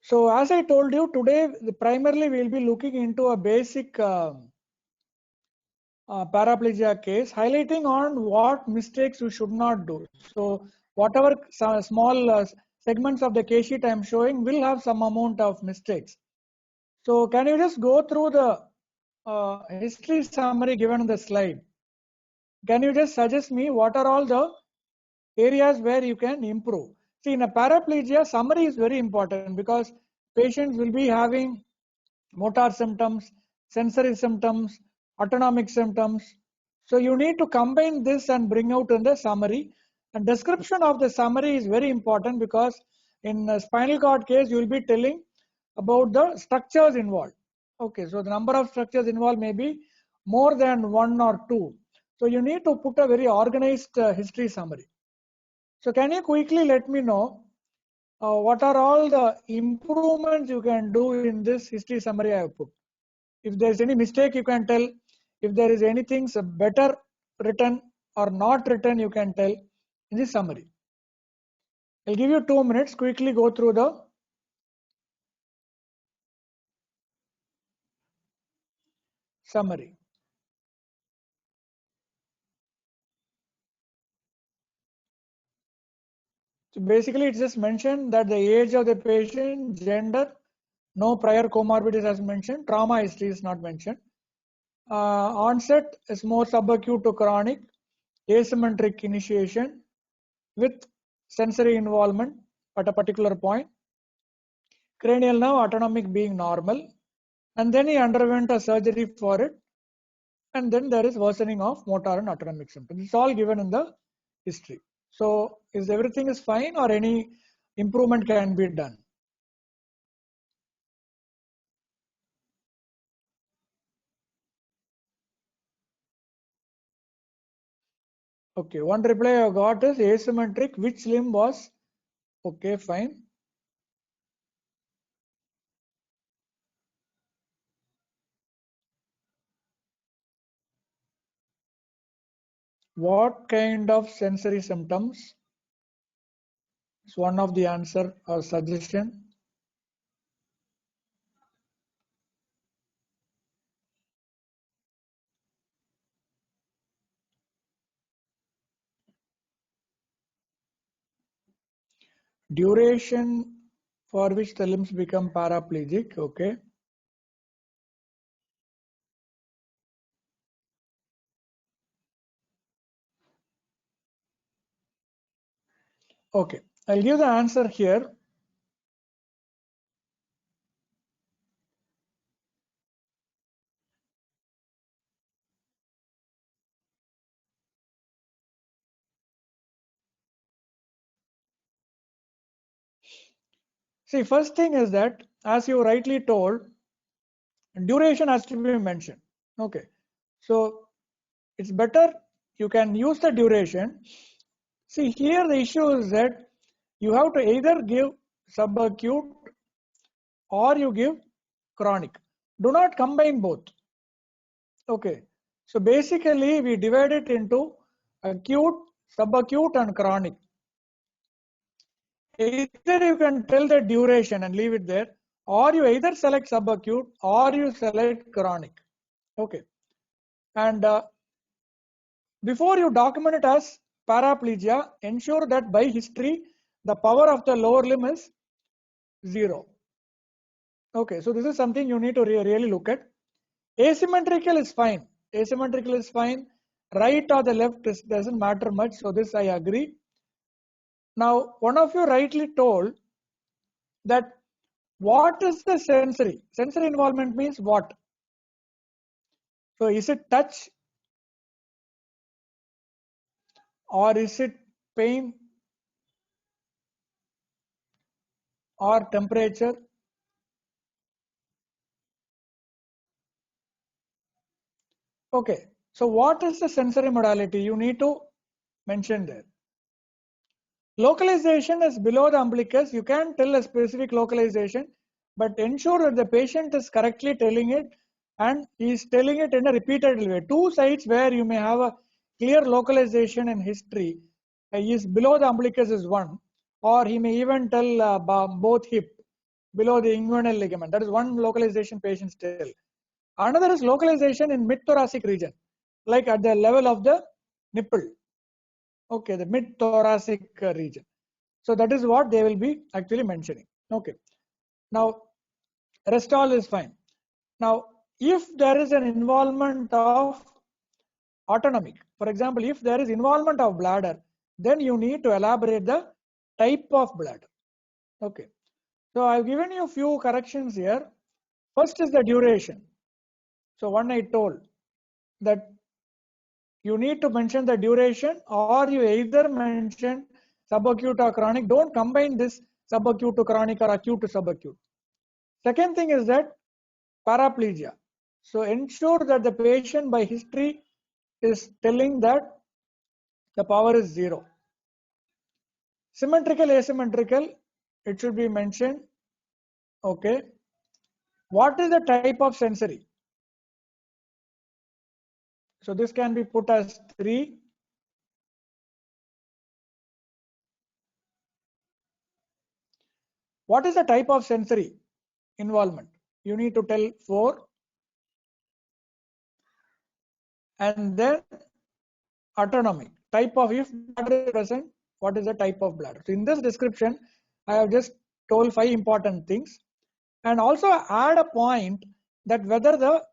So as I told you today, primarily we will be looking into a basic paraplegia case, highlighting on what mistakes we should not do. So whatever small segments of the case sheet I am showing will have some amount of mistakes. So can you just go through the history summary given in the slide? Can you just suggest me what are all the areas where you can improve? See, in a paraplegia, summary is very important because patients will be having motor symptoms, sensory symptoms, autonomic symptoms. So you need to combine this and bring out in the summary. And description of the summary is very important because in a spinal cord case, you will be telling about the structures involved. Okay, so the number of structures involved may be more than one or two. So you need to put a very organized history summary. So can you quickly let me know what are all the improvements you can do in this history summary I have put? If there is any mistake, you can tell. If there is anything better written or not written, you can tell in this summary. I'll give you 2 minutes. Quickly go through the summary. So basically, it's just mentioned that the age of the patient, gender, no prior comorbidities as mentioned, trauma history is not mentioned. Onset is more subacute to chronic, asymmetric initiation with sensory involvement at a particular point, cranial nerve autonomic being normal, and then he underwent a surgery for it, and then there is worsening of motor and autonomic symptoms. It's all given in the history. So is everything is fine or any improvement can be done? Okay, one reply I got is asymmetric. Which limb was? Okay, fine. What kind of sensory symptoms? It's one of the answer or suggestion. Duration for which the limbs become paraplegic. Okay. Okay, I'll give the answer here. See, first thing is that, as you rightly told, duration has to be mentioned. Okay, so it's better you can use the duration. See, here the issue is that you have to either give subacute or you give chronic. Do not combine both. Okay, so basically we divide it into acute, subacute, and chronic. Either you can tell the duration and leave it there, or you either select subacute or you select chronic. Okay, and before you document it as paraplegia, ensure that by history the power of the lower limb is 0. Okay, so this is something you need to really look at. Asymmetrical is fine. Asymmetrical is fine. Right or the left doesn't matter much. So this I agree. Now, one of you rightly told that what is the sensory? Sensory involvement means what? So is it touch or is it pain or temperature? Okay, so what is the sensory modality? You need to mention there. Localization is below the umbilicus. You can tell a specific localization, but ensure that the patient is correctly telling it and he is telling it in a repeated way. Two sites where you may have a clear localization in history is below the umbilicus is one, or he may even tell both hip. below the inguinal ligament. That is one localization patients tell. Another is localization in mid-thoracic region, like at the level of the nipple. Okay, the mid-thoracic region. So that is what they will be actually mentioning. Okay. Now, rest all is fine. Now, if there is an involvement of autonomic, for example, if there is involvement of bladder, then you need to elaborate the type of bladder. Okay. So I've given you a few corrections here. First is the duration. So one I told that you need to mention the duration, or you either mention subacute or chronic. Don't combine this subacute to chronic or acute to subacute. Second thing is that paraplegia. So ensure that the patient by history is telling that the power is 0. Symmetrical, asymmetrical, it should be mentioned. Okay. What is the type of sensory? So this can be put as 3. What is the type of sensory involvement? You need to tell 4. And then autonomic. Type of, if bladder is present, what is the type of bladder? So in this description, I have just told 5 important things. And also add a point that whether the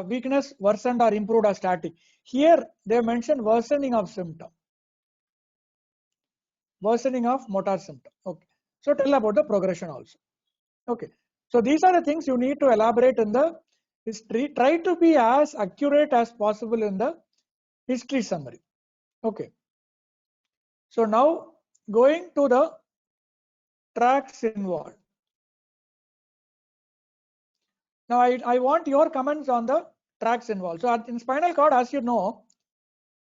weakness worsened or improved or static. Here they mentioned worsening of symptom. Worsening of motor symptom. Okay. So tell about the progression also. Okay. So these are the things you need to elaborate in the history. Try to be as accurate as possible in the history summary. Okay. So now going to the tracks involved. Now I want your comments on the tracks involved. So in spinal cord, as you know,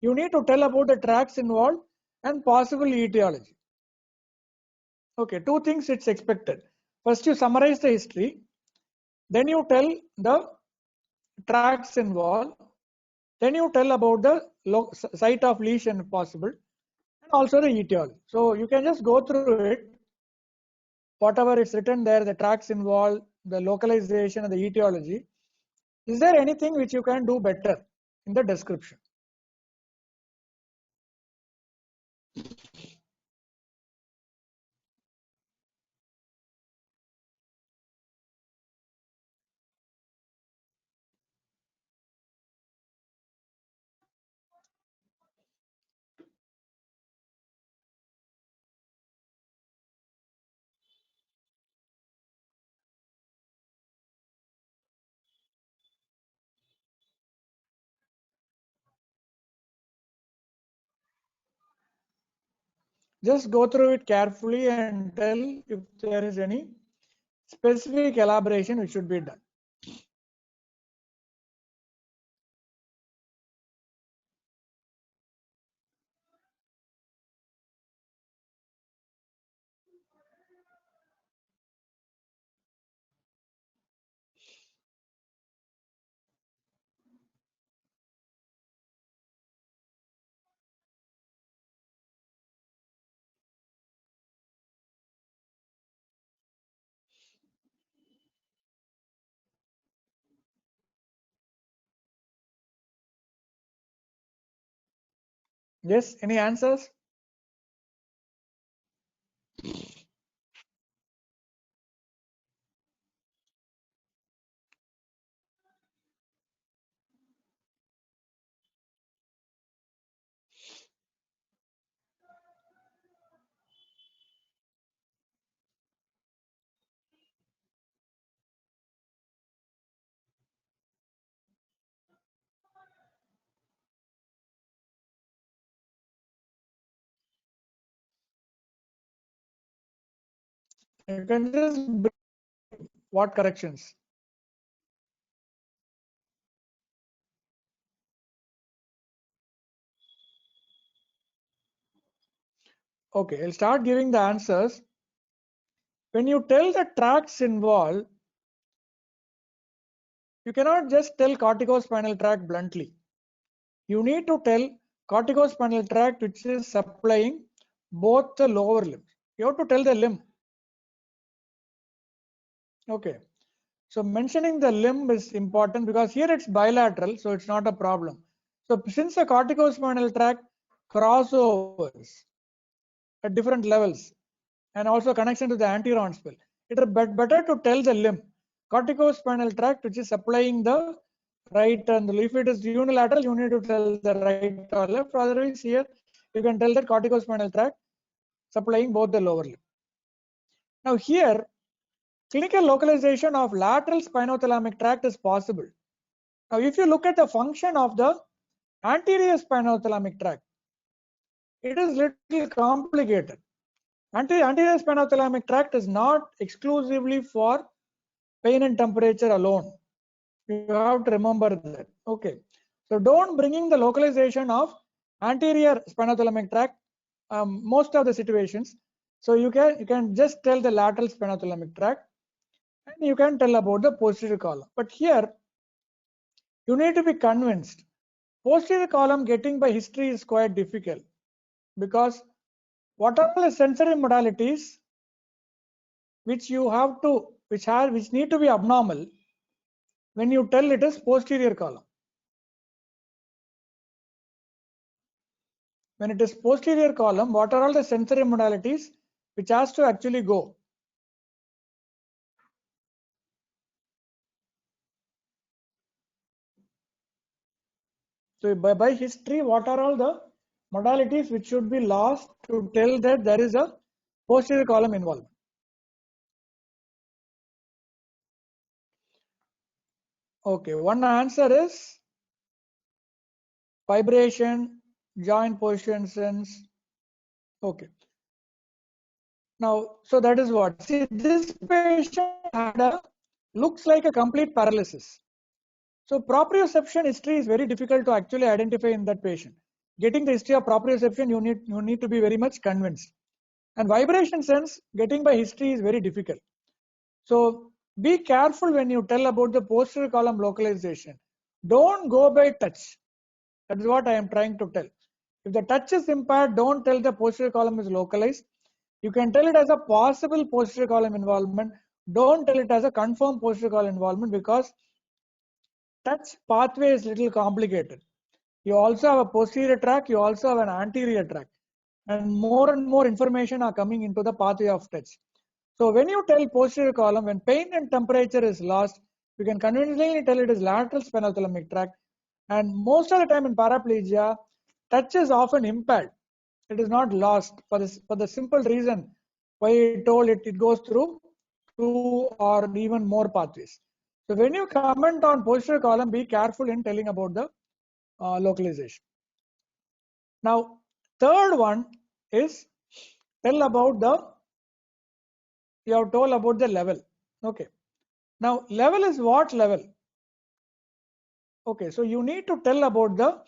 you need to tell about the tracks involved and possible etiology. Okay, 2 things it's expected. First you summarize the history, then you tell the tracks involved, then you tell about the site of lesion if possible, and also the etiology. So you can just go through it, whatever is written there, the tracks involved, the localization and the etiology. Is there anything which you can do better in the description? Just go through it carefully and tell if there is any specific elaboration which should be done. Yes, any answers? You can just what corrections? Okay, I'll start giving the answers. When you tell the tracks involved, you cannot just tell corticospinal tract bluntly. You need to tell corticospinal tract which is supplying both the lower limbs. You have to tell the limb. Okay. So mentioning the limb is important because here it's bilateral, so it's not a problem. So since the corticospinal tract crossovers at different levels and also connection to the anteron spill, it is better to tell the limb, corticospinal tract, which is supplying the right and the left. If it is unilateral, you need to tell the right or left. Otherwise, here you can tell that corticospinal tract supplying both the lower limb. Now here, clinical localization of lateral spinothalamic tract is possible. Now, if you look at the function of the anterior spinothalamic tract, it is little complicated. Anterior spinothalamic tract is not exclusively for pain and temperature alone. You have to remember that. Okay. So don't bringing the localization of anterior spinothalamic tract most of the situations. So you can just tell the lateral spinothalamic tract and you can tell about the posterior column. But here you need to be convinced. Posterior column getting by history is quite difficult because what are the sensory modalities which you have to which need to be abnormal when you tell it is posterior column. When it is posterior column, what are all the sensory modalities which has to actually go? So by history, what are all the modalities which should be lost to tell that there is a posterior column involved? Okay, one answer is vibration, joint position sense. Okay. Now, so that is what. See, this patient had a looks like a complete paralysis. So proprioception history is very difficult to actually identify in that patient. Getting the history of proprioception, you need to be very much convinced. And vibration sense, getting by history is very difficult. So be careful when you tell about the posterior column localization. Don't go by touch. That is what I am trying to tell. If the touch is impaired, don't tell the posterior column is localized. You can tell it as a possible posterior column involvement. Don't tell it as a confirmed posterior column involvement because touch pathway is little complicated. You also have a posterior tract, you also have an anterior tract, and more information are coming into the pathway of touch. So when you tell posterior column, when pain and temperature is lost, you can conveniently tell it is lateral spinothalamic tract. And most of the time in paraplegia, touch is often impaired. It is not lost for the simple reason why I told it goes through 2 or even more pathways. So when you comment on posterior column, be careful in telling about the localization. Now, third one is tell about you have told about the level. Okay. Now, level is what level? Okay, so you need to tell about the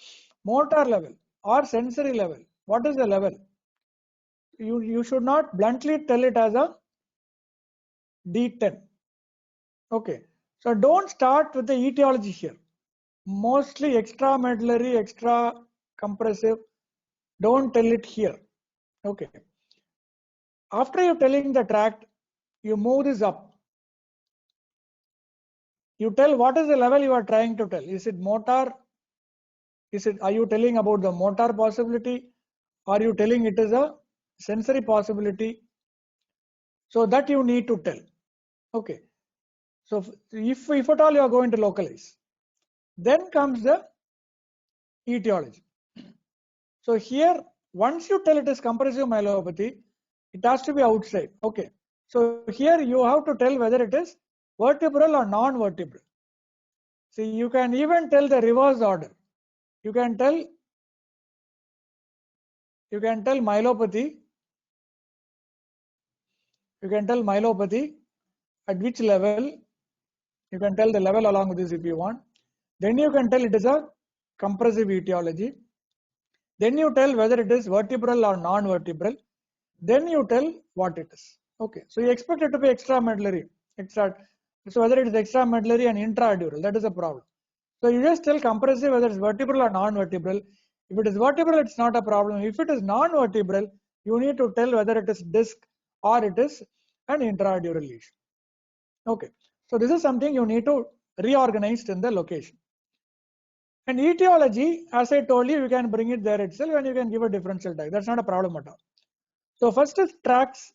motor level or sensory level. What is the level? You should not bluntly tell it as a D10. Okay, so don't start with the etiology here. Mostly extramedullary, extra compressive. Don't tell it here. Okay. After you're telling the tract, you move this up. You tell what is the level you are trying to tell. Is it motor? Are you telling about the motor possibility? Are you telling it is a sensory possibility? So that you need to tell. Okay. So if at all you are going to localize, then comes the etiology. So here, once you tell it is compressive myelopathy, it has to be outside. Okay. So here you have to tell whether it is vertebral or non-vertebral. See, you can even tell the reverse order. You can tell myelopathy. You can tell myelopathy at which level. You can tell the level along with this if you want. Then you can tell it is a compressive etiology. Then you tell whether it is vertebral or non-vertebral. Then you tell what it is. Okay, so you expect it to be extramedullary. So whether it is extramedullary and intradural, that is a problem. So you just tell compressive whether it's vertebral or non-vertebral. If it is vertebral, it's not a problem. If it is non-vertebral, you need to tell whether it is disc or it is an intradural lesion. Okay, so this is something you need to reorganize in the location. And etiology, as I told you, you can bring it there itself and you can give a differential type. That's not a problem at all. So first is tracks,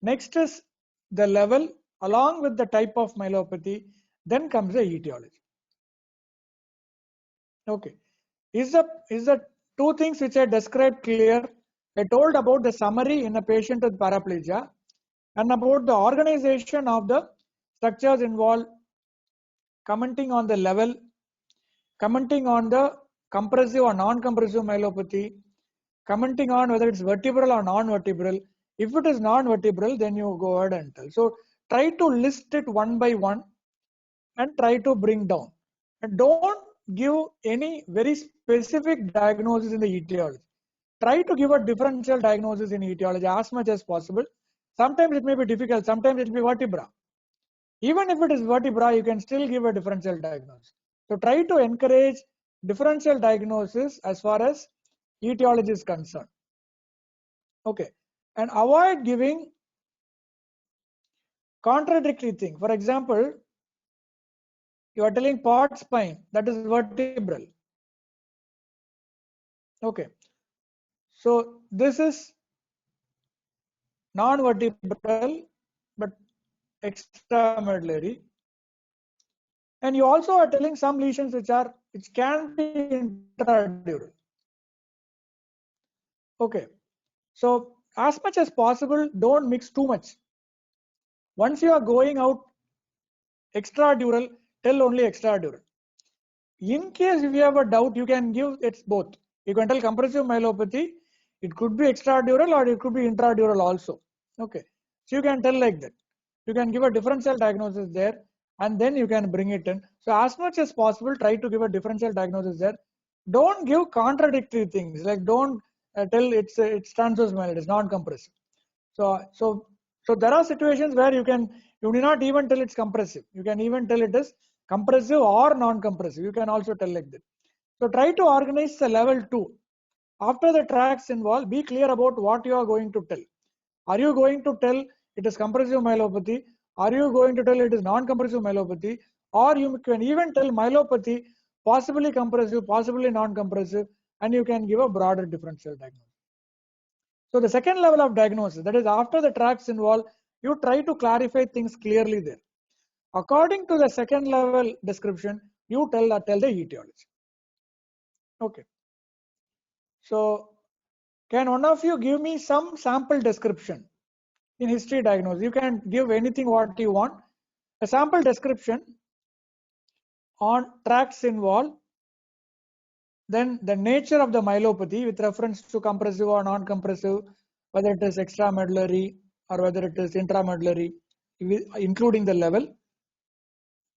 next is the level along with the type of myelopathy, then comes the etiology. Okay, is the two things which I described clear? I told about the summary in a patient with paraplegia and about the organization of the structures involved, commenting on the level, commenting on the compressive or non-compressive myelopathy, commenting on whether it's vertebral or non-vertebral. If it is non-vertebral, then you go ahead and tell. So try to list it one by one and try to bring down. And don't give any very specific diagnosis in the etiology. Try to give a differential diagnosis in etiology as much as possible. Sometimes it may be difficult, sometimes it will be vertebra. Even if it is vertebra, you can still give a differential diagnosis. So try to encourage differential diagnosis as far as etiology is concerned. Okay, and avoid giving contradictory thing. For example, you are telling port spine, that is vertebral. Okay, so this is non-vertebral but extramedullary, and you also are telling some lesions which can be intradural. Okay, so as much as possible, don't mix too much. Once you are going out extradural, tell only extradural. In case if you have a doubt, you can give it's both. You can tell compressive myelopathy, it could be extradural or it could be intradural also. Okay, so you can tell like that. You can give a differential diagnosis there and then you can bring it in. So as much as possible, try to give a differential diagnosis there. Don't give contradictory things, like don't tell it's transverse myelitis, non-compressive. So there are situations where you do not even tell it's compressive. You can even tell it is compressive or non-compressive. You can also tell like that. So try to organize the level 2. After the tracks involved, be clear about what you are going to tell. Are you going to tell it is compressive myelopathy? Are you going to tell it is non-compressive myelopathy? Or you can even tell myelopathy, possibly compressive, possibly non-compressive, and you can give a broader differential diagnosis. So the second level of diagnosis, that is after the tracks involved, you try to clarify things clearly there. According to the second level description, you tell the etiology. Okay. So can one of you give me some sample description in history diagnosis? You can give anything what you want. A sample description on tracks involved, then the nature of the myelopathy with reference to compressive or non-compressive, whether it is extramedullary or whether it is intramedullary, including the level,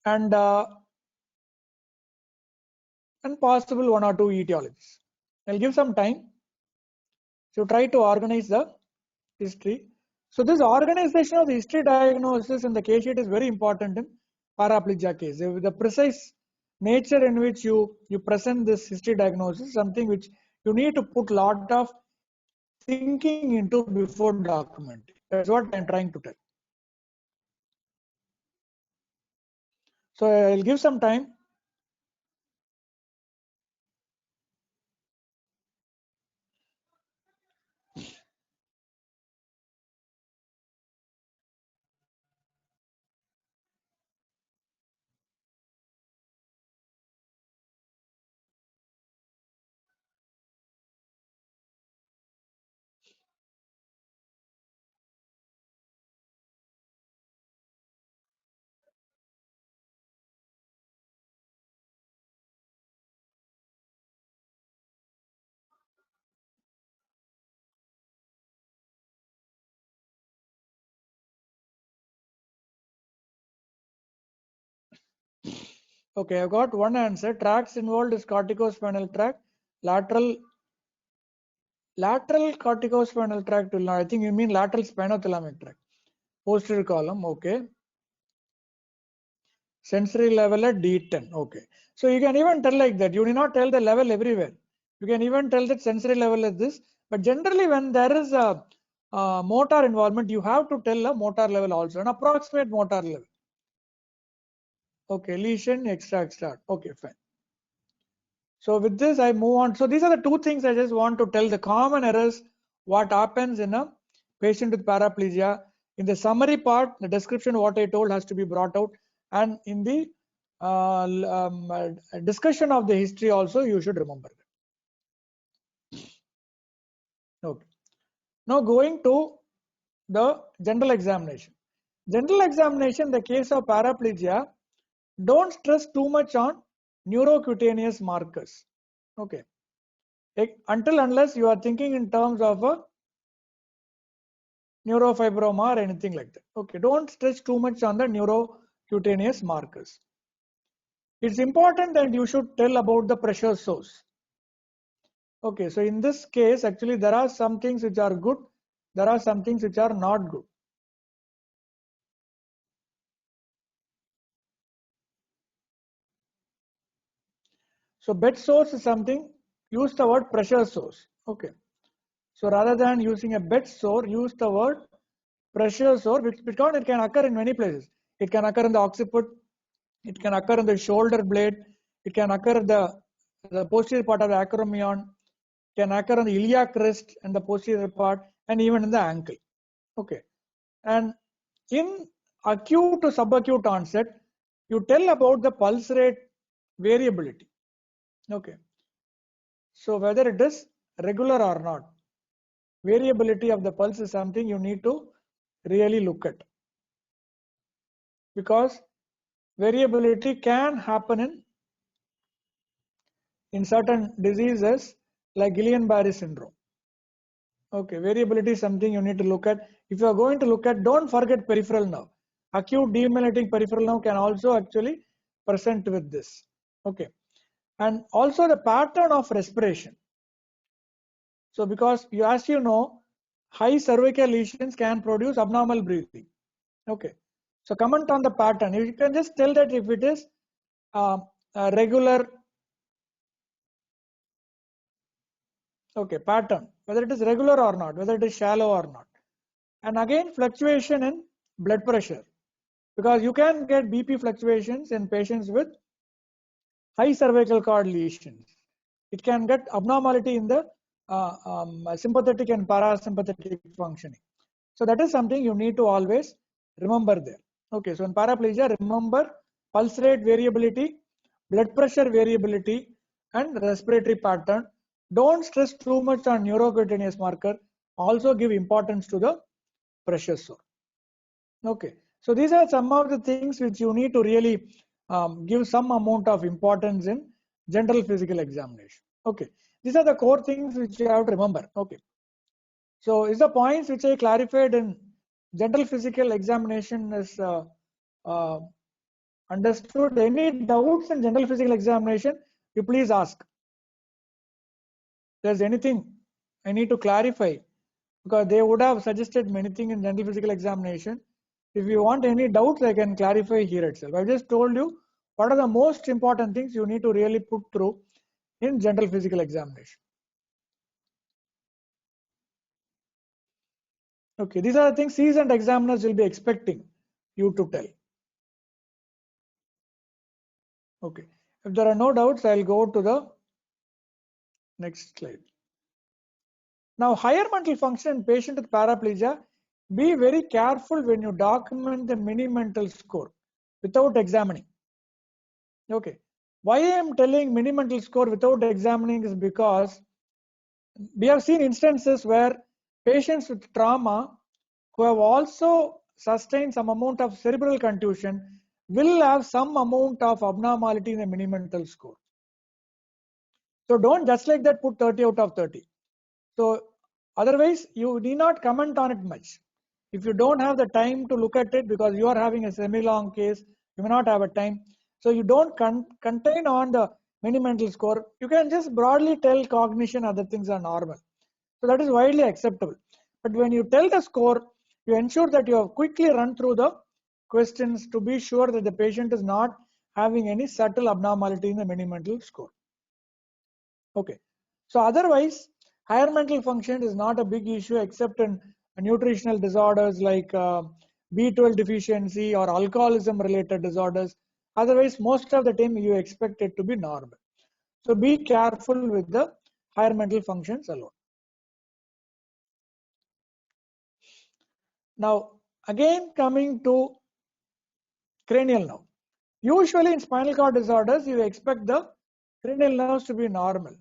and possible one or two etiologies. I'll give some time. So try to organize the history. So this organization of the history diagnosis in the case sheet is very important in paraplegia case. The precise nature in which you present this history diagnosis is something which you need to put lot of thinking into before documenting. That's what I'm trying to tell. So I'll give some time. Okay, I've got one answer. Tracks involved is corticospinal tract, lateral corticospinal tract will not. I think you mean lateral spinothalamic tract. Posterior column, okay. Sensory level at D10, okay. So you can even tell like that. You need not tell the level everywhere. You can even tell that sensory level is this. But generally, when there is a motor involvement, you have to tell a motor level also, an approximate motor level. Okay, lesion, extra. Okay, fine. So with this, I move on. So these are the two things I just want to tell, the common errors, what happens in a patient with paraplegia. In the summary part, the description, what I told has to be brought out. And in the discussion of the history also, you should remember that. Okay. Now going to the general examination. General examination, the case of paraplegia, don't stress too much on neurocutaneous markers. Okay. Until unless you are thinking in terms of a neurofibroma or anything like that. Okay, don't stress too much on the neurocutaneous markers. It's important that you should tell about the pressure source. Okay, so in this case, actually there are some things which are good, there are some things which are not good. So bed source is something, use the word pressure source. Okay, so rather than using a bed sore, use the word pressure sore, because it can occur in many places. It can occur in the occiput, it can occur in the shoulder blade, it can occur in the posterior part of the acromion, it can occur on the iliac crest and the posterior part, and even in the ankle. Okay, and in acute to subacute onset, you tell about the pulse rate variability. Okay, so whether it is regular or not, variability of the pulse is something you need to really look at, because variability can happen in certain diseases like Guillain-Barré syndrome. Okay, variability is something you need to look at. If you are going to look at, don't forget peripheral nerve. Acute demyelinating peripheral nerve can also actually present with this. Okay, and also the pattern of respiration. So because you, as you know, high cervical lesions can produce abnormal breathing. Okay, so comment on the pattern. You can just tell that if it is a regular, okay, pattern, whether it is regular or not, whether it is shallow or not. And again, fluctuation in blood pressure, because you can get BP fluctuations in patients with high cervical cord lesions. It can get abnormality in the sympathetic and parasympathetic functioning. So that is something you need to always remember there. Okay, so in paraplegia, remember pulse rate variability, blood pressure variability, and respiratory pattern. Don't stress too much on neurocutaneous marker. Also give importance to the pressure sore. Okay, so these are some of the things which you need to really give some amount of importance in general physical examination. Okay, these are the core things which you have to remember. Okay, so is the points which I clarified in general physical examination is understood? Any doubts in general physical examination, you please ask. If there's anything I need to clarify, because they would have suggested many things in general physical examination. If you want any doubts, I can clarify here itself. I just told you what are the most important things you need to really put through in general physical examination. Okay, these are the things seasoned examiners will be expecting you to tell. Okay, if there are no doubts, I'll go to the next slide. Now, higher mental function in patient with paraplegia, be very careful when you document the Mini-Mental score without examining. Okay, why I am telling Mini-Mental score without examining is because we have seen instances where patients with trauma who have also sustained some amount of cerebral contusion will have some amount of abnormality in the Mini-Mental score. So don't just like that put 30 out of 30. So otherwise you need not comment on it much. If you don't have the time to look at it because you are having a semi-long case, you may not have a time. So you don't contain on the Mini-Mental score. You can just broadly tell cognition, other things are normal. So that is widely acceptable. But when you tell the score, you ensure that you have quickly run through the questions to be sure that the patient is not having any subtle abnormality in the Mini-Mental score. Okay. So otherwise, higher mental function is not a big issue except in nutritional disorders like B12 deficiency or alcoholism related disorders. Otherwise, most of the time you expect it to be normal. So be careful with the higher mental functions alone. Now, again coming to cranial nerve. Usually in spinal cord disorders, you expect the cranial nerves to be normal.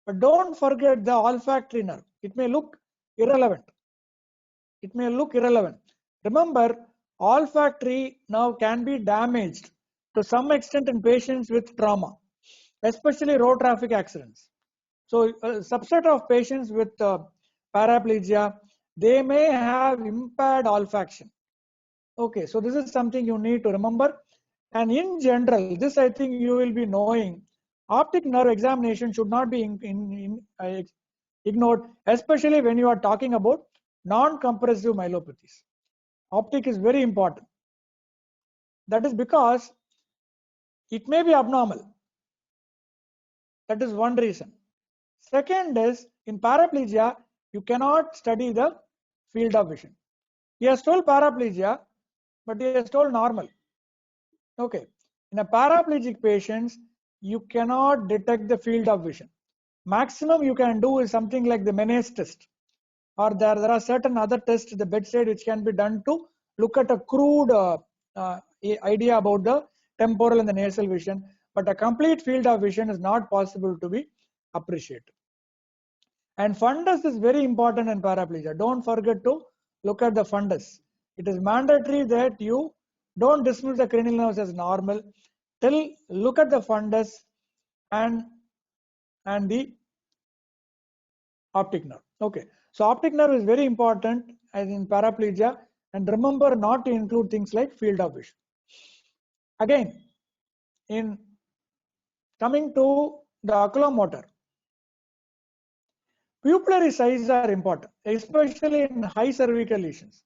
But don't forget the olfactory nerve. It may look irrelevant. It may look irrelevant. Remember, olfactory nerve can be damaged to some extent in patients with trauma, especially road traffic accidents. So a subset of patients with paraplegia, they may have impaired olfaction. Okay, so this is something you need to remember. And in general, this I think you will be knowing, optic nerve examination should not be ignored, especially when you are talking about non-compressive myelopathies. Optic is very important. That is because it may be abnormal. That is one reason. Second is, in paraplegia, you cannot study the field of vision. He has told paraplegia, but he has told normal. Okay. In a paraplegic patients, you cannot detect the field of vision. Maximum you can do is something like the Meniere's test, or there are certain other tests at the bedside which can be done to look at a crude idea about the temporal and the nasal vision, but a complete field of vision is not possible to be appreciated. And fundus is very important in paraplegia. Don't forget to look at the fundus. It is mandatory that you don't dismiss the cranial nerves as normal till look at the fundus and the optic nerve. Okay, so optic nerve is very important as in paraplegia, and remember not to include things like field of vision. Again, in coming to the oculomotor, pupillary sizes are important, especially in high cervical lesions,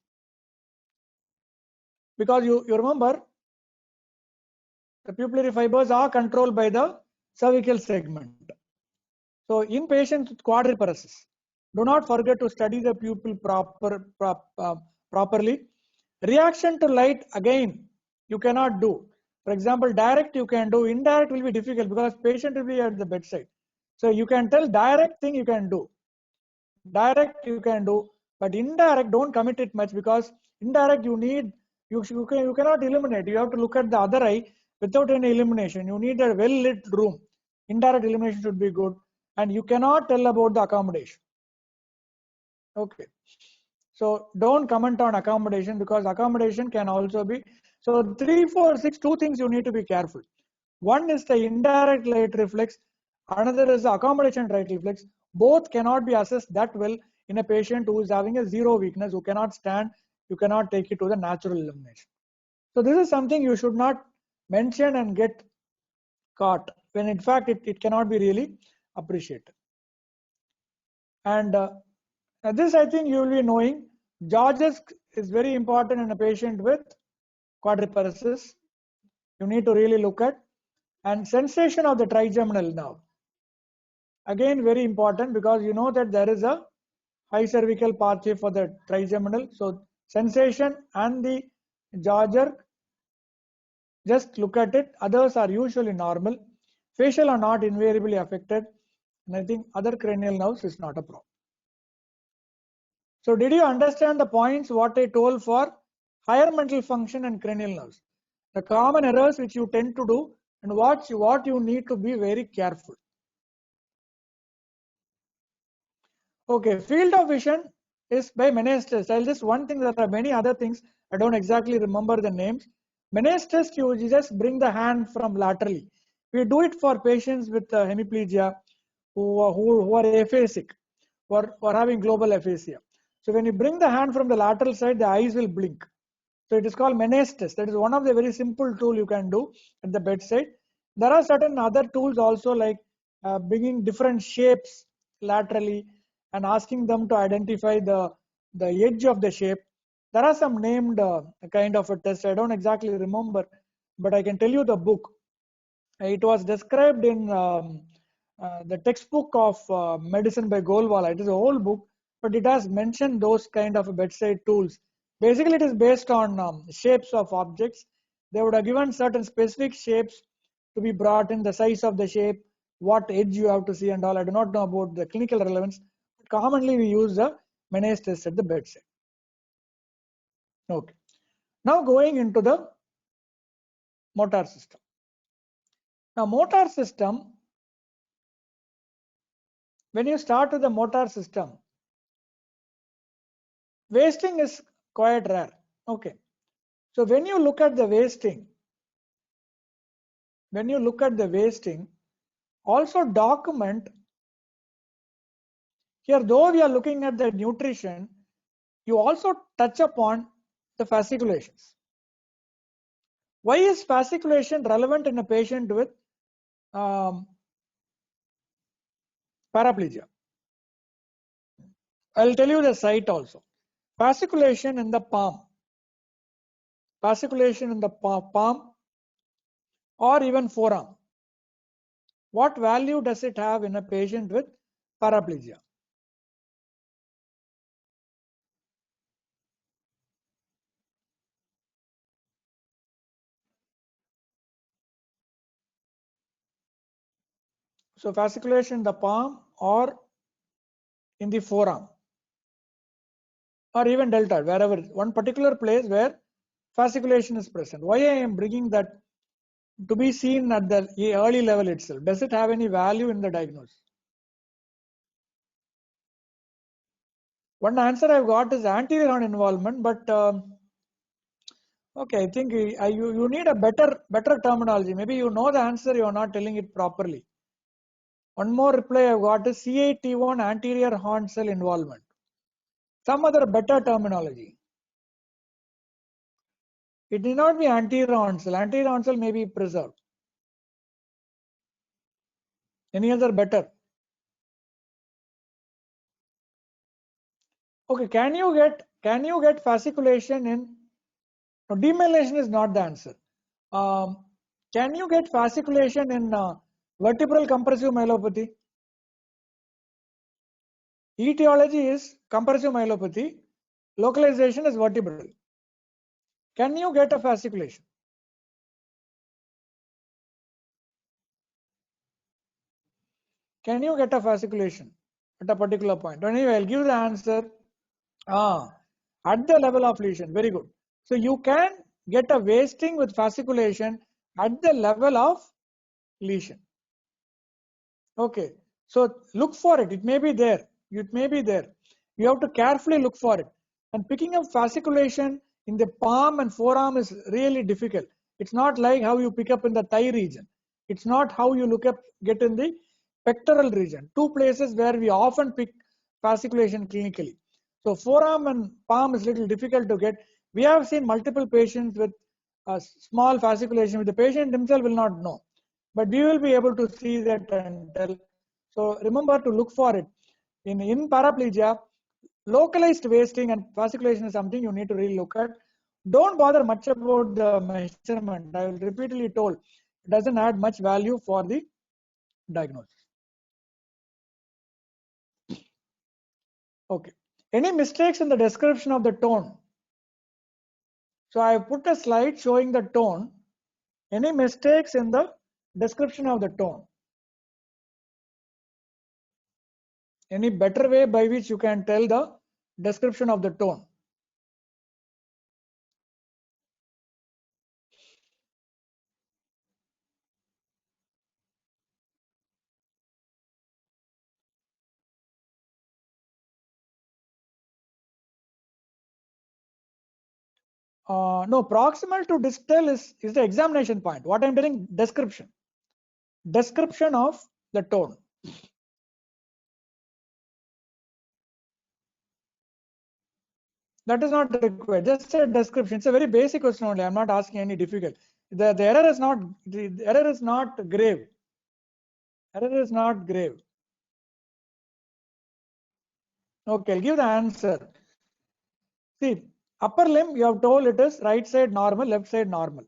because you remember the pupillary fibers are controlled by the cervical segment. So in patients with quadriparesis, do not forget to study the pupil properly. Reaction to light, again, you cannot do. For example, direct you can do, indirect will be difficult because patient will be at the bedside. So you can tell direct thing you can do. Direct you can do, but indirect don't commit it much, because indirect you need, you cannot illuminate. You have to look at the other eye without any illumination. You need a well lit room. Indirect illumination should be good, and you cannot tell about the accommodation. Okay, so don't comment on accommodation, because accommodation can also be, so 3, 4, 6, two things you need to be careful. One is the indirect light reflex, another is the accommodation light reflex. Both cannot be assessed that well in a patient who is having a zero weakness, who cannot stand. You cannot take it to the natural illumination. So this is something you should not mention and get caught, when in fact it cannot be really appreciated. And this I think you will be knowing. George's is very important in a patient with quadriparesis. You need to really look at. And sensation of the trigeminal nerve. Again, very important, because you know that there is a high cervical pathway for the trigeminal. So sensation and the George, just look at it. Others are usually normal. Facial are not invariably affected. And I think other cranial nerves is not a problem. So did you understand the points what I told for higher mental function and cranial nerves? The common errors which you tend to do, and what you need to be very careful. Okay, field of vision is by Meniere's test. I'll just one thing, there are many other things. I don't exactly remember the names. Meniere's test, you just bring the hand from laterally. We do it for patients with hemiplegia who are aphasic, who are having global aphasia. So when you bring the hand from the lateral side, the eyes will blink. So it is called Meniere's test. That is one of the very simple tool you can do at the bedside. There are certain other tools also, like bringing different shapes laterally and asking them to identify the edge of the shape. There are some named kind of a test. I don't exactly remember, but I can tell you the book. It was described in the textbook of medicine by Golwala. It is a whole book. but it has mentioned those kind of bedside tools. Basically, it is based on shapes of objects. They would have given certain specific shapes to be brought in, the size of the shape, what edge you have to see and all. I do not know about the clinical relevance. Commonly, we use the Meniere's test at the bedside. Okay. Now going into the motor system. Now motor system, when you start with the motor system, wasting is quite rare. Okay. So when you look at the wasting, also document here, though we are looking at the nutrition, you also touch upon the fasciculations. Why is fasciculation relevant in a patient with paraplegia? I'll tell you the site also. Fasciculation in the palm. Fasciculation in the palm or even forearm. What value does it have in a patient with paraplegia? So fasciculation in the palm or in the forearm or even deltoid, wherever, one particular place where fasciculation is present. Why I am bringing that to be seen at the early level itself? Does it have any value in the diagnosis? One answer I've got is anterior horn involvement, but okay, I think you need a better terminology. Maybe you know the answer, you are not telling it properly. One more reply I've got is CAT1 anterior horn cell involvement. Some other better terminology. It need not be anterior horn cell. Anterior horn cell may be preserved. Any other better? Okay, can you get fasciculation in? No, demyelination is not the answer. Can you get fasciculation in vertebral compressive myelopathy? Etiology is compressive myelopathy. Localization is vertebral. Can you get a fasciculation? Can you get a fasciculation at a particular point? Anyway, I'll give the answer. At the level of lesion. Very good. So you can get a wasting with fasciculation at the level of lesion. Okay. So look for it. It may be there. It may be there. You have to carefully look for it. And picking up fasciculation in the palm and forearm is really difficult. It's not like how you pick up in the thigh region. It's not how you get in the pectoral region. Two places where we often pick fasciculation clinically. So forearm and palm is little difficult to get. We have seen multiple patients with small fasciculation, which the patient himself will not know. But we will be able to see that and tell. So remember to look for it. In paraplegia, localized wasting and fasciculation is something you need to really look at. Don't bother much about the measurement. I will repeatedly told it doesn't add much value for the diagnosis. Okay. Any mistakes in the description of the tone? So I put a slide showing the tone. Any mistakes in the description of the tone? Any better way by which you can tell the description of the tone? No, proximal to distal is the examination point. What I'm telling, description of the tone. That is not required. Just a description. It's a very basic question only. I'm not asking any difficult. The error is not grave. Error is not grave. Okay, I'll give the answer. See, upper limb you have told it is right side normal, left side normal.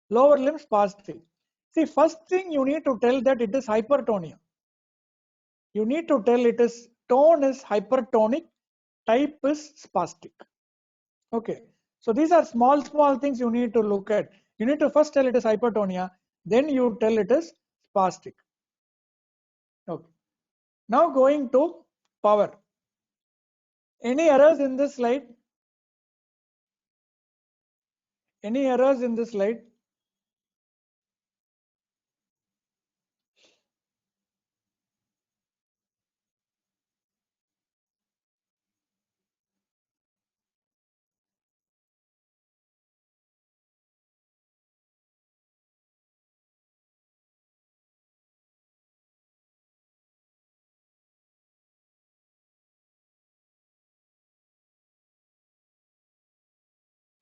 Lower limb spastic. See, first thing you need to tell that it is hypertonia. You need to tell it is tone is hypertonic, type is spastic. Okay, so these are small things you need to look at. You need to first tell it is hypertonia, then you tell it is spastic. Okay, now going to power. Any errors in this slide? Any errors in this slide?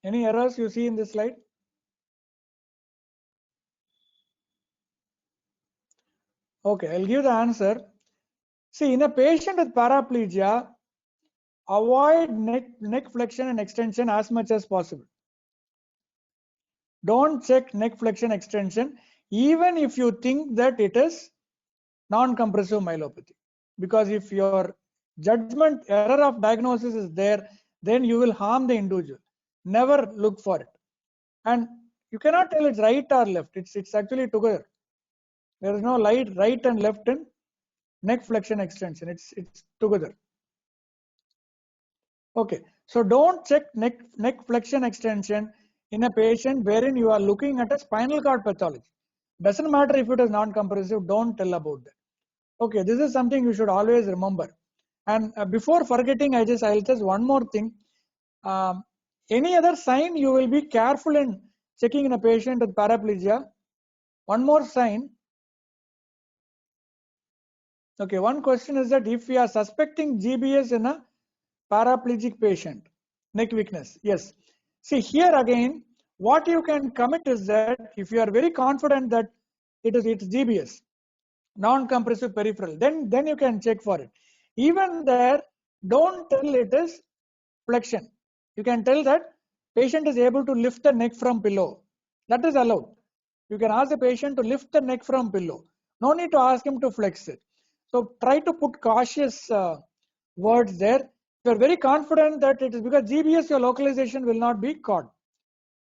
Any errors you see in this slide? Okay, I'll give the answer. See, in a patient with paraplegia, avoid neck flexion and extension as much as possible. Don't check neck flexion extension, even if you think that it is non-compressive myelopathy. Because if your judgment error of diagnosis is there, then you will harm the individual. Never look for it. And you cannot tell it's right or left. It's actually together. There is no right and left in neck flexion extension. It's together. Okay, so don't check neck flexion extension in a patient wherein you are looking at a spinal cord pathology. Doesn't matter if it is non-compressive, don't tell about that. Okay, this is something you should always remember. And before forgetting, I'll just one more thing. Any other sign you will be careful in checking in a patient with paraplegia. One more sign. Okay, one question is that if we are suspecting GBS in a paraplegic patient, neck weakness, yes. See here again, what you can commit is that if you are very confident that it's GBS, non-compressive peripheral, then you can check for it. Even there, don't tell it is flexion. You can tell that patient is able to lift the neck from pillow. That is allowed. You can ask the patient to lift the neck from pillow. No need to ask him to flex it. So try to put cautious words there. If you are very confident that it is because GBS, your localization will not be caught.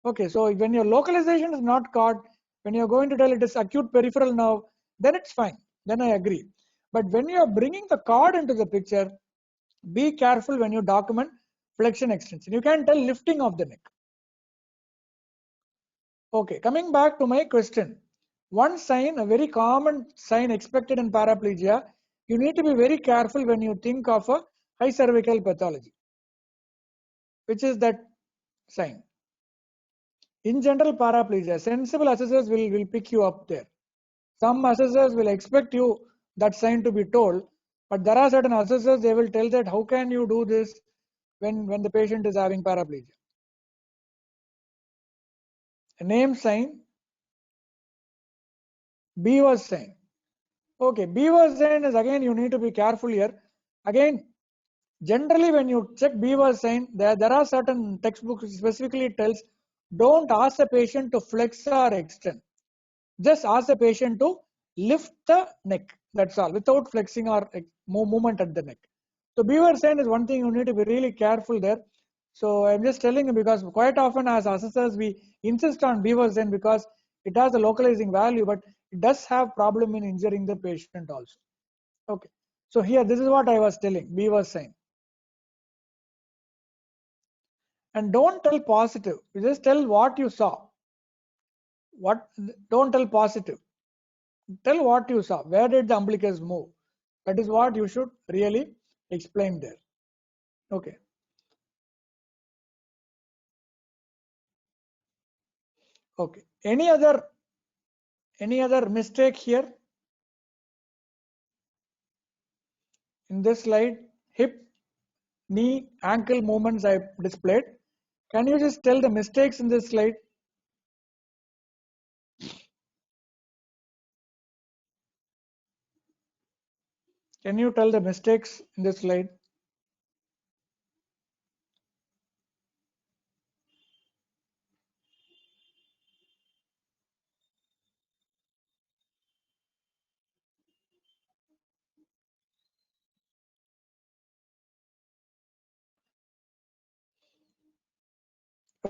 Okay, so when your localization is not caught, when you're going to tell it is acute peripheral nerve, then it's fine. Then I agree. But when you are bringing the cord into the picture, be careful when you document flexion extension. You can tell lifting of the neck. Okay, coming back to my question. One sign, a very common sign expected in paraplegia, you need to be very careful when you think of a high cervical pathology. Which is that sign? In general paraplegia, sensible assessors will pick you up there. Some assessors will expect you that sign to be told, but there are certain assessors, they will tell that how can you do this when the patient is having paraplegia. A name sign, Beaver's sign. Okay, Beaver's sign is again you need to be careful here. Again, generally when you check Beaver's sign, there are certain textbooks specifically tells don't ask the patient to flex or extend. Just ask the patient to lift the neck. That's all, without flexing or movement at the neck. So Beaver's sign is one thing you need to be really careful there. So I'm just telling you because quite often as assessors we insist on Beaver's sign because it has a localizing value, but it does have problem in injuring the patient also. Okay. So here this is what I was telling, Beaver's sign. And don't tell positive. You just tell what you saw. Don't tell positive. Tell what you saw. Where did the umbilicus move? That is what you should really explain there. Okay. Okay. Any other mistake here in this slide? Hip, knee, ankle movements I displayed. Can you just tell the mistakes in this slide? Can you tell the mistakes in this slide?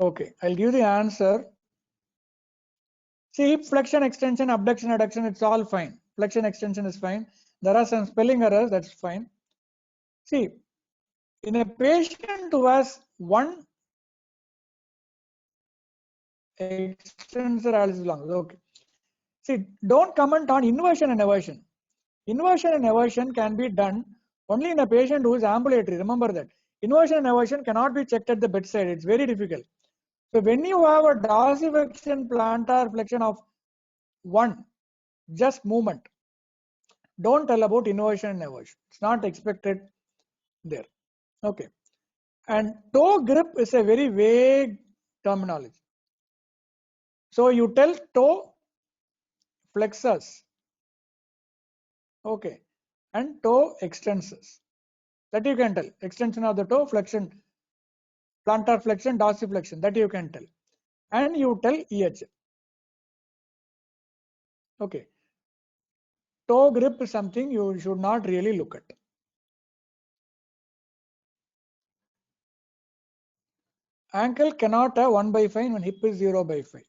Okay, I'll give the answer. See, hip flexion, extension, abduction, adduction, it's all fine. Flexion, extension is fine. There are some spelling errors, that's fine. See, in a patient who has one extensor analysis lungs, okay. See, don't comment on inversion and eversion. Inversion and eversion can be done only in a patient who is ambulatory. Remember that. Inversion and eversion cannot be checked at the bedside. It's very difficult. So when you have a dorsiflexion, plantar flexion of one, just movement, don't tell about inversion and eversion. It's not expected there. Okay. And toe grip is a very vague terminology. So you tell toe flexors, okay, and toe extensors. That you can tell. Extension of the toe, flexion, plantar flexion, dorsiflexion. That you can tell. And you tell EHL. Okay. Toe grip is something you should not really look at. Ankle cannot have 1/5 when hip is 0/5.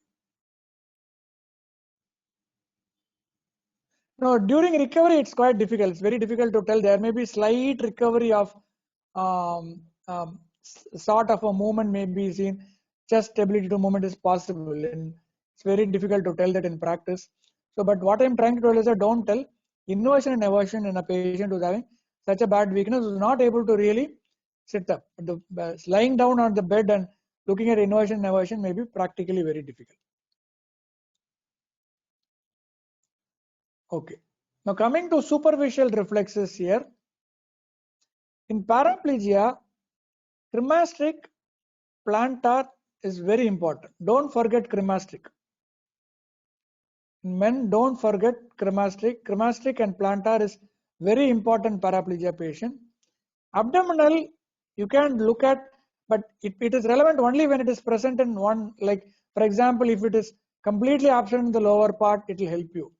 No, during recovery it's quite difficult. It's very difficult to tell. There may be slight recovery of sort of a movement may be seen. Just stability to movement is possible, and it's very difficult to tell that in practice. So, but what I'm trying to tell is that don't tell inversion and eversion in a patient who's having such a bad weakness, who's not able to really sit up. Lying down on the bed and looking at inversion and eversion may be practically very difficult. Okay. Now coming to superficial reflexes here. In paraplegia, cremasteric plantar is very important. Don't forget cremasteric. In men, don't forget cremasteric. Cremasteric and plantar is very important paraplegia patient. Abdominal, you can look at, but it is relevant only when it is present in one, like for example, if it is completely absent in the lower part, it will help you.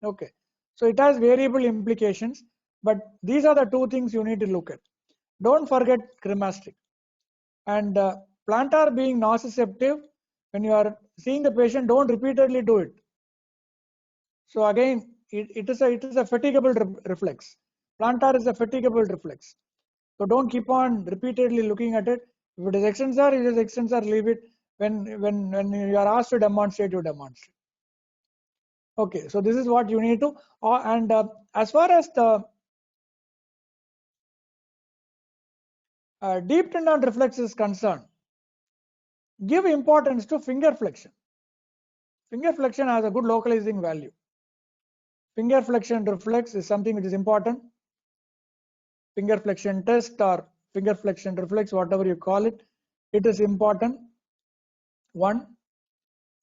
Okay. So it has variable implications, but these are the two things you need to look at. Don't forget cremasteric. And plantar being nociceptive, when you are seeing the patient, don't repeatedly do it. So again, it is a fatigable reflex. Plantar is a fatigable reflex. So don't keep on repeatedly looking at it. If it is extensor, it is extensor, leave it. When you are asked to demonstrate, you demonstrate. Okay, so this is what you need to. And as far as the deep tendon reflex is concerned, give importance to finger flexion. Finger flexion has a good localizing value. Finger flexion reflex is something which is important. Finger flexion test or finger flexion reflex, whatever you call it, it is important. One,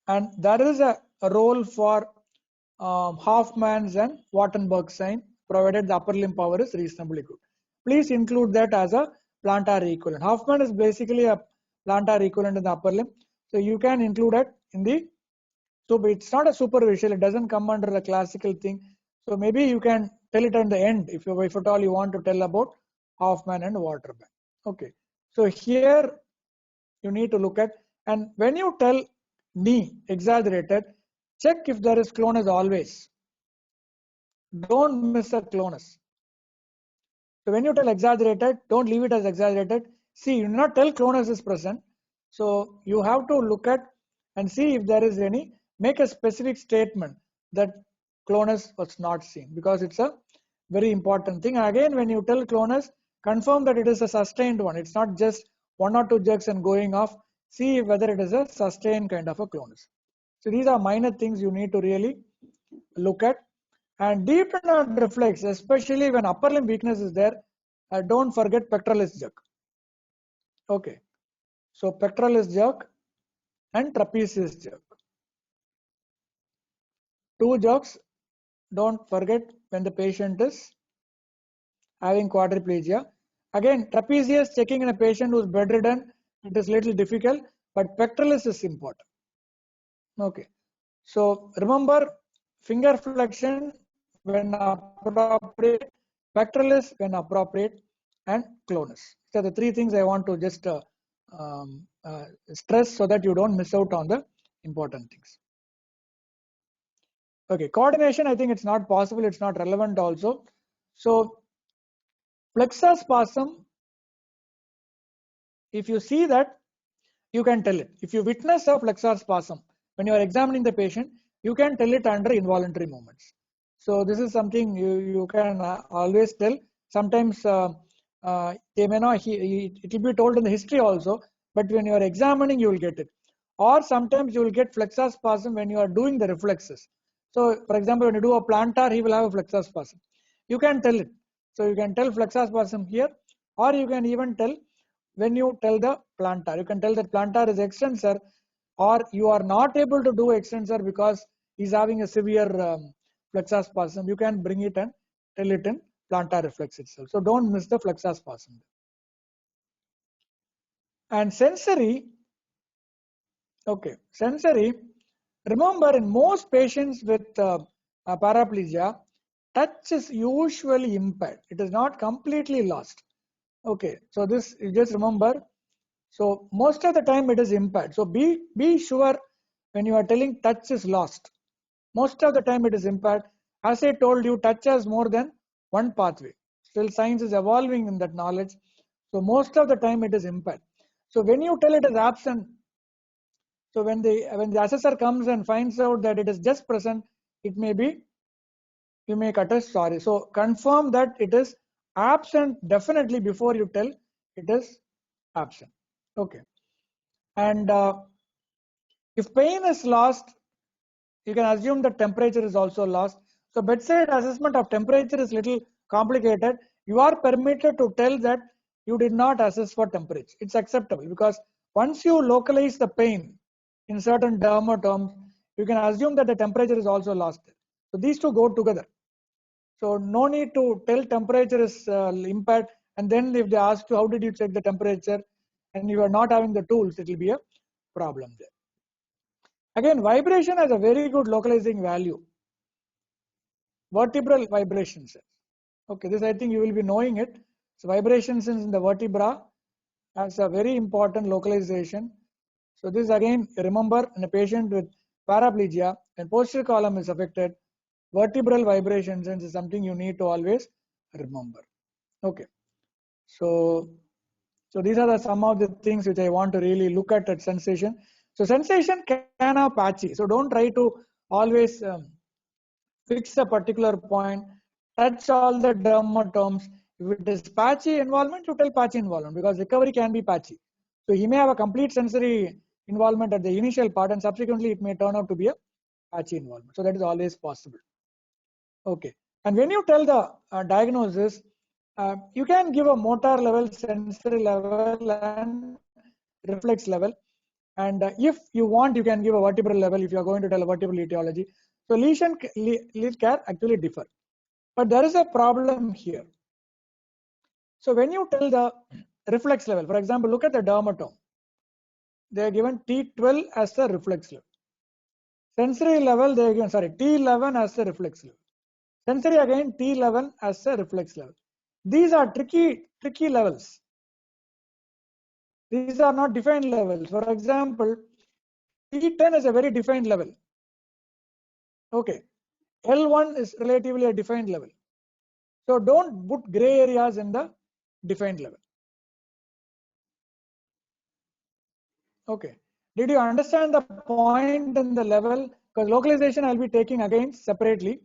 and there is a role for Hoffman's and Wartenberg sign, provided the upper limb power is reasonably good. Please include that as a plantar equivalent. Hoffman is basically a plantar equivalent in the upper limb, so you can include it in the. So it's not a superficial, it doesn't come under the classical thing. So maybe you can tell it at the end if at all you want to tell about Hoffman and Waterman. Okay. So here you need to look at, and when you tell knee exaggerated, check if there is clonus always. Don't miss a clonus. So when you tell exaggerated, don't leave it as exaggerated. See, you do not tell clonus is present. So you have to look at and see if there is any, make a specific statement that clonus was not seen, because it's a very important thing. Again, when you tell clonus, confirm that it is a sustained one. It's not just one or two jerks and going off. See whether it is a sustained kind of a clonus. So these are minor things you need to really look at. And deep tendon reflex, especially when upper limb weakness is there, don't forget pectoralis jerk. Okay, so pectoralis jerk and trapezius jerk. Two jerks, don't forget when the patient is having quadriplegia. Again, trapezius checking in a patient who is bedridden, it is little difficult, but pectoralis is important. Okay, so remember finger flexion when appropriate, pectoralis when appropriate, and clonus. So the three things I want to just stress so that you don't miss out on the important things. Okay, coordination, I think it's not possible, it's not relevant also. So flexor spasm, if you see that, you can tell it. If you witness a flexor spasm when you are examining the patient, you can tell it under involuntary movements. So this is something you can always tell. Sometimes they may not, it will be told in the history also, but when you are examining, you will get it. Or sometimes you will get flexor spasm when you are doing the reflexes. So for example, when you do a plantar, he will have a flexor spasm. You can tell it. So you can tell flexor spasm here, or you can even tell when you tell the plantar. You can tell that plantar is extensor, or you are not able to do extensor because he's having a severe flexor spasm. You can bring it and tell it in plantar reflex itself. So don't miss the flexor spasm. And sensory, okay, sensory. Remember, in most patients with paraplegia, touch is usually impaired. It is not completely lost. Okay, so this you just remember. So most of the time it is impaired. So be sure when you are telling touch is lost. Most of the time it is impaired. As I told you, touch has more than one pathway. Still science is evolving in that knowledge. So most of the time it is impaired. So when you tell it is absent, so when the assessor comes and finds out that it is just present, it may be, you may cut a sorry. So confirm that it is absent definitely before you tell it is absent. Okay. And if pain is lost, you can assume that temperature is also lost. So bedside assessment of temperature is little complicated. You are permitted to tell that you did not assess for temperature. It's acceptable because once you localize the pain in certain dermatomes, you can assume that the temperature is also lost. So these two go together. So no need to tell temperature is impaired, and then if they ask you how did you check the temperature and you are not having the tools, it will be a problem there. Again, vibration has a very good localizing value. Vertebral vibrations. Okay, this I think you will be knowing it. So vibrations in the vertebra has a very important localization. So this again, remember, in a patient with paraplegia and posterior column is affected, vertebral vibrations is something you need to always remember. Okay, so these are some of the things which I want to really look at sensation. So sensation can have patchy. So don't try to always fix a particular point, touch all the dermatomes. If it is patchy involvement, you tell patchy involvement because recovery can be patchy. So he may have a complete sensory involvement at the initial part and subsequently it may turn out to be a patchy involvement. So that is always possible. Okay. And when you tell the diagnosis, you can give a motor level, sensory level and reflex level. And if you want, you can give a vertebral level if you are going to tell a vertebral etiology. So lesion care actually differ. But there is a problem here. So when you tell the reflex level, for example, look at the dermatome. They are given T12 as the reflex level. Sensory level, they are given, sorry, T11 as the reflex level. Sensory again, T11 as the reflex level. These are tricky levels. These are not defined levels. For example, T10 is a very defined level. Okay. L1 is relatively a defined level. So don't put gray areas in the defined level. Okay. Did you understand the point in the level? Because localization I'll be taking again separately.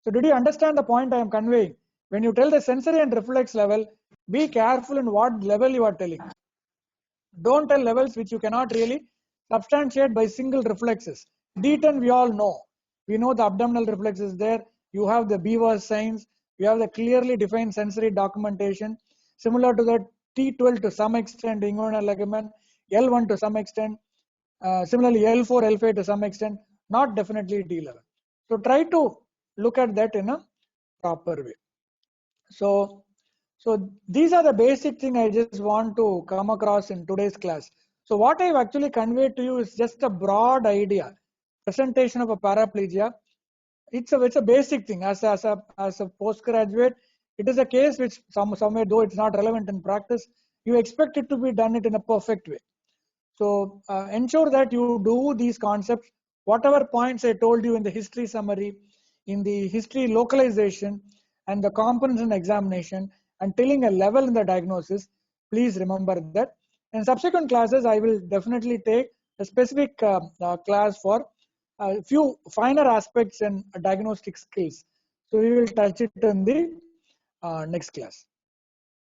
So did you understand the point I am conveying? When you tell the sensory and reflex level, be careful in what level you are telling. Don't tell levels which you cannot really substantiate by single reflexes. D10 we all know. We know the abdominal reflex is there. You have the Beaver signs. You have the clearly defined sensory documentation. Similar to the T12 to some extent, inguinal ligament, L1 to some extent. Similarly, L4, L5 to some extent, not definitely T11. So try to look at that in a proper way. So these are the basic thing I just want to come across in today's class. So what I've actually conveyed to you is just a broad idea, presentation of a paraplegia. It's a basic thing. As a postgraduate, it is a case which somewhere, though it's not relevant in practice, you expect it to be done it in a perfect way. So ensure that you do these concepts, whatever points I told you in the history summary, in the history localization, and the components and examination, and telling a level in the diagnosis. Please remember that. In subsequent classes, I will definitely take a specific class for a few finer aspects and diagnostic skills. So we will touch it in the next class.